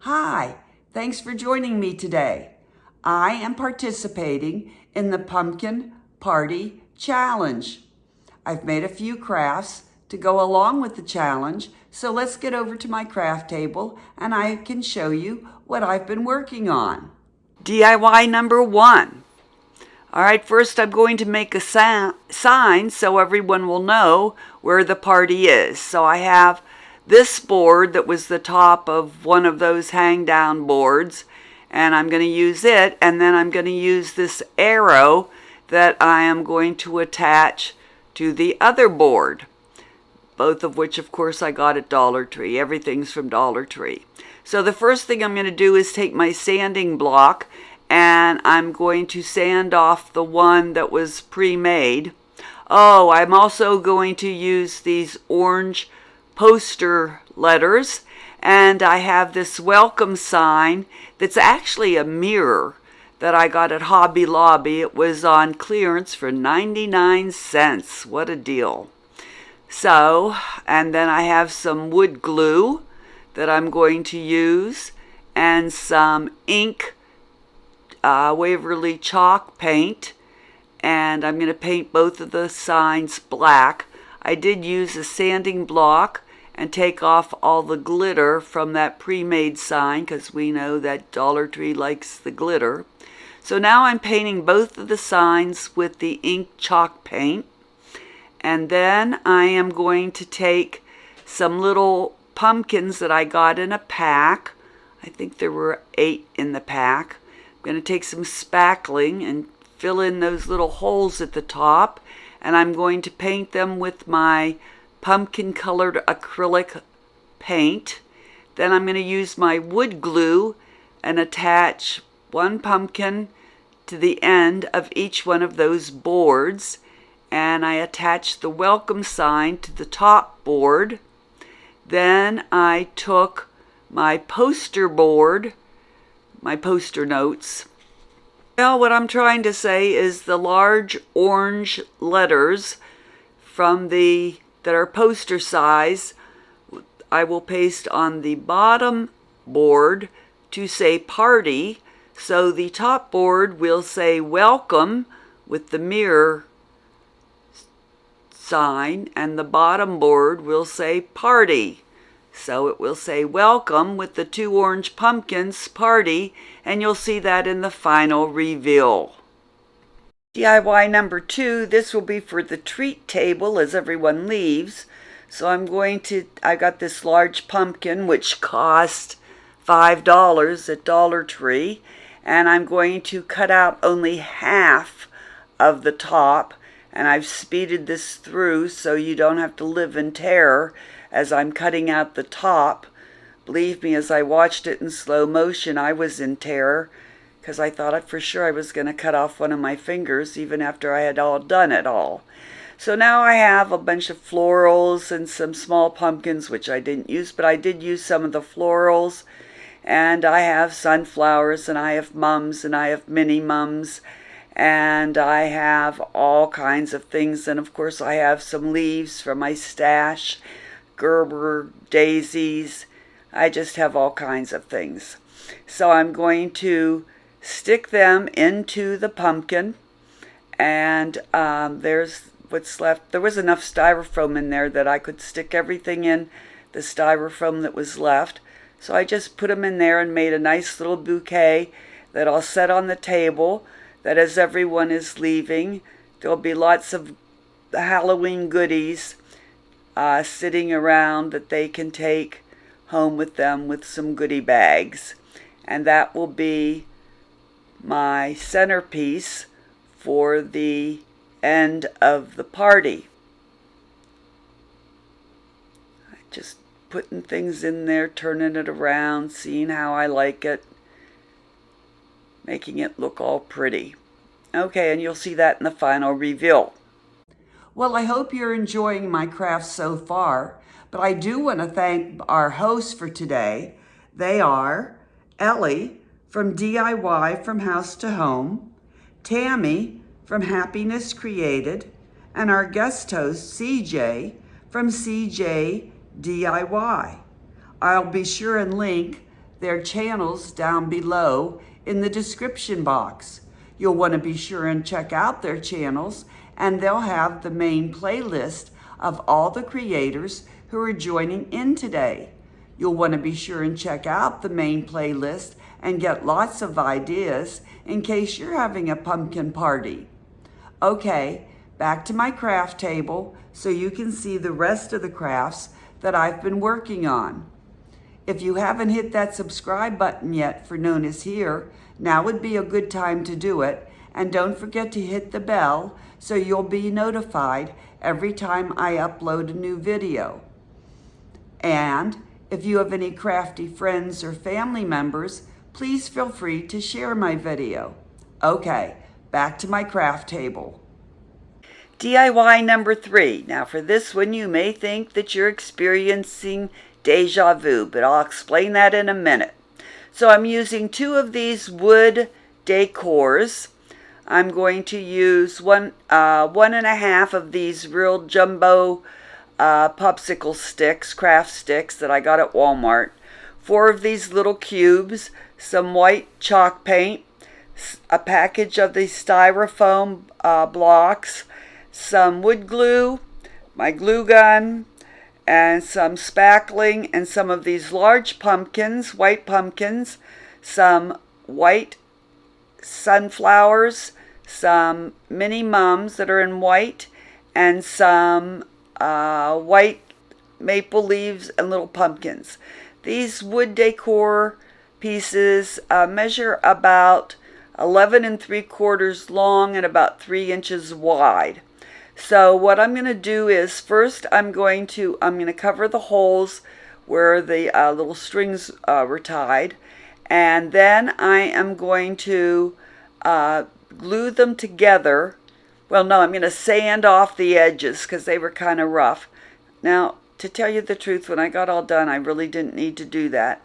Hi, thanks for joining me today. I am participating in the Pumpkin Party Challenge. I've made a few crafts to go along with the challenge, so let's get over to my craft table and I can show you what I've been working on. DIY number 1. All right, first I'm going to make a sign so everyone will know where the party is. So I have this board that was the top of one of those hang down boards, and I'm going to use it, and then I'm going to use this arrow that I am going to attach to the other board, both of which of course I got at Dollar Tree. Everything's from Dollar Tree. So the first thing I'm going to do is take my sanding block and I'm going to sand off the one that was pre-made. Oh, I'm also going to use these orange poster letters, and I have this welcome sign that's actually a mirror that I got at Hobby Lobby. It was on clearance for 99 cents. What a deal. So, and then I have some wood glue that I'm going to use and some ink, Waverly chalk paint, and I'm going to paint both of the signs black. I did use a sanding block and take off all the glitter from that pre-made sign because we know that Dollar Tree likes the glitter. So now I'm painting both of the signs with the ink chalk paint, and then I am going to take some little pumpkins that I got in a pack. I think there were 8 in the pack. I'm going to take some spackling and fill in those little holes at the top, and I'm going to paint them with my pumpkin colored acrylic paint. Then I'm going to use my wood glue and attach one pumpkin to the end of each one of those boards, and I attach the welcome sign to the top board. Then I took my poster board, my poster notes. Well, what I'm trying to say is the large orange letters that are poster size, I will paste on the bottom board to say party. So the top board will say welcome with the mirror sign, and the bottom board will say party. So it will say welcome with the 2 orange pumpkins, party, and you'll see that in the final reveal. DIY number 2, this will be for the treat table as everyone leaves. So I got this large pumpkin which cost $5 at Dollar Tree, and I'm going to cut out only half of the top, and I've speeded this through so you don't have to live in terror as I'm cutting out the top. Believe me, as I watched it in slow motion, I was in terror because I thought for sure I was going to cut off one of my fingers even after I had done it all. So now I have a bunch of florals and some small pumpkins, which I didn't use, but I did use some of the florals. And I have sunflowers, and I have mums, and I have mini mums, and I have all kinds of things. And of course I have some leaves from my stash, Gerber daisies. I just have all kinds of things. So I'm going to stick them into the pumpkin, and there's what's left. There was enough styrofoam in there that I could stick everything in the styrofoam that was left. So I just put them in there and made a nice little bouquet that I'll set on the table, that as everyone is leaving, there'll be lots of Halloween goodies sitting around that they can take home with them with some goodie bags. And that will be my centerpiece for the end of the party. Just putting things in there, turning it around, seeing how I like it, making it look all pretty. Okay, and you'll see that in the final reveal. Well, I hope you're enjoying my crafts so far, but I do want to thank our hosts for today. They are Ellie from DIY From House to Home, Tammy from Happiness Created, and our guest host, CJ from CJ DIY. I'll be sure and link their channels down below in the description box. You'll want to be sure and check out their channels, and they'll have the main playlist of all the creators who are joining in today. You'll want to be sure and check out the main playlist and get lots of ideas in case you're having a pumpkin party. Okay, back to my craft table so you can see the rest of the crafts that I've been working on. If you haven't hit that subscribe button yet for Nona's Here, now would be a good time to do it. And don't forget to hit the bell so you'll be notified every time I upload a new video. And if you have any crafty friends or family members, please feel free to share my video. Okay, back to my craft table. DIY number 3. Now for this one, you may think that you're experiencing deja vu, but I'll explain that in a minute. So I'm using 2 of these wood decors. I'm going to use one and a half of these real jumbo popsicle sticks, craft sticks that I got at Walmart. 4 of these little cubes, some white chalk paint, a package of these styrofoam blocks, some wood glue, my glue gun, and some spackling, and some of these large pumpkins, white pumpkins, some white sunflowers, some mini mums that are in white, and some white maple leaves and little pumpkins. These wood decor pieces measure about 11 3/4 long and about 3 inches wide. So what I'm going to do is first I'm going to cover the holes where the little strings were tied, and then I am going to glue them together. Well, no, I'm going to sand off the edges because they were kind of rough. Now, to tell you the truth, when I got all done, I really didn't need to do that.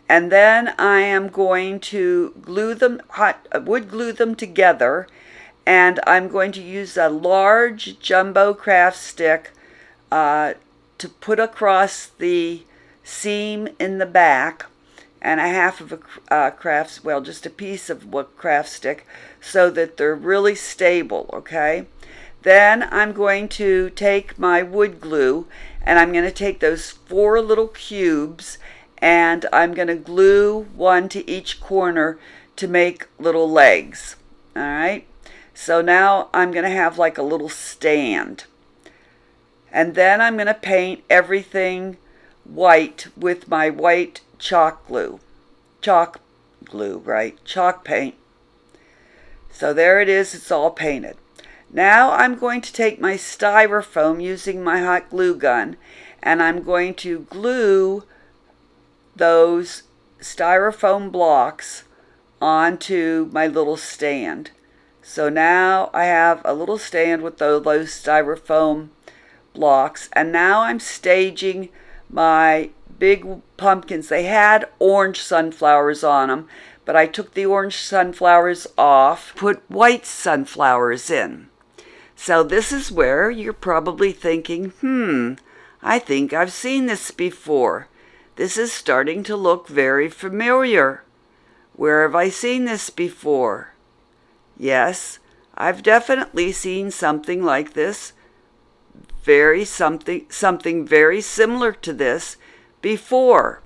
And then I am going to wood glue them together, and I'm going to use a large jumbo craft stick to put across the seam in the back, and a half of a just a piece of a craft stick, so that they're really stable, okay? Then I'm going to take my wood glue, and I'm going to take those 4 little cubes, and I'm going to glue 1 to each corner to make little legs, all right? So now I'm going to have like a little stand. And then I'm going to paint everything white with my white chalk paint. So there it is, it's all painted. Now I'm going to take my styrofoam using my hot glue gun, and I'm going to glue those styrofoam blocks onto my little stand. So now I have a little stand with those styrofoam blocks, and now I'm staging my big pumpkins. They had orange sunflowers on them, but I took the orange sunflowers off, put white sunflowers in. So this is where you're probably thinking, I think I've seen this before. This is starting to look very familiar. Where have I seen this before? Yes, I've definitely seen something like this, something very similar to this before.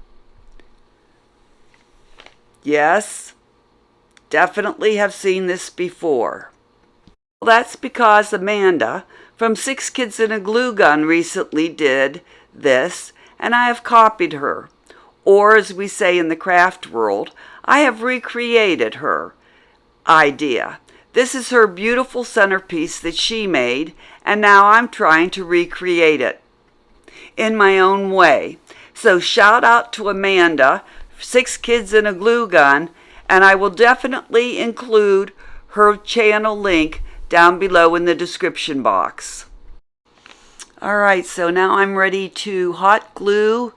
Yes, definitely have seen this before. Well, that's because Amanda from 6 Kids and a Glue Gun recently did this, and I have copied her. Or, as we say in the craft world, I have recreated her idea. This is her beautiful centerpiece that she made, and now I'm trying to recreate it in my own way. So shout out to Amanda, 6 Kids and a Glue Gun, and I will definitely include her channel link down below in the description box. All right, so now I'm ready to hot glue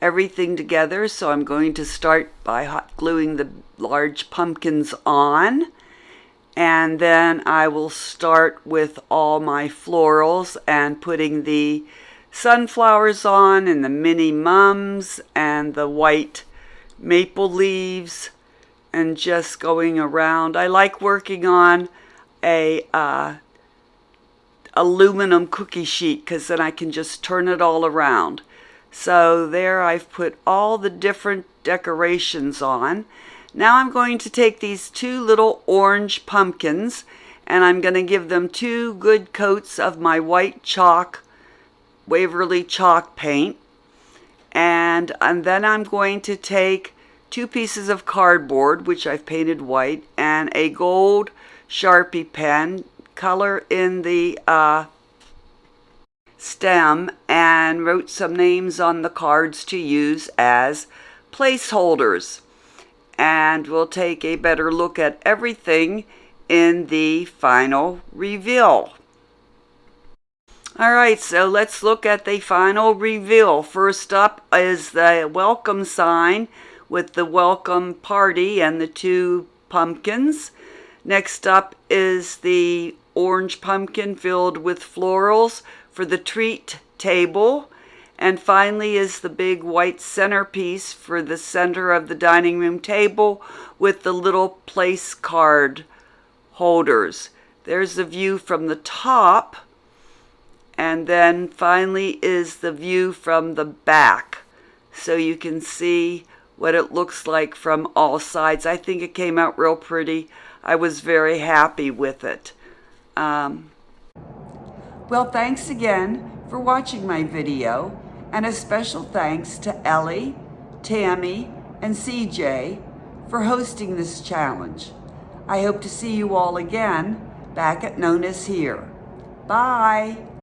everything together. So I'm going to start by hot gluing the large pumpkins on. And then I will start with all my florals and putting the sunflowers on, and the mini mums and the white maple leaves and just going around. I like working on a aluminum cookie sheet because then I can just turn it all around. So there I've put all the different decorations on. Now I'm going to take these two little orange pumpkins and I'm going to give them 2 good coats of my white chalk, Waverly chalk paint. And then I'm going to take 2 pieces of cardboard, which I've painted white, and a gold Sharpie pen, color in the stem, and wrote some names on the cards to use as placeholders. And we'll take a better look at everything in the final reveal. All right, so let's look at the final reveal. First up is the welcome sign with the welcome party and the 2 pumpkins. Next up is the orange pumpkin filled with florals for the treat table. And finally is the big white centerpiece for the center of the dining room table with the little place card holders. There's the view from the top. And then finally is the view from the back. So you can see what it looks like from all sides. I think it came out real pretty. I was very happy with it. Well, thanks again for watching my video. And a special thanks to Ellie, Tammy, and CJ for hosting this challenge. I hope to see you all again back at Nona's Here. Bye.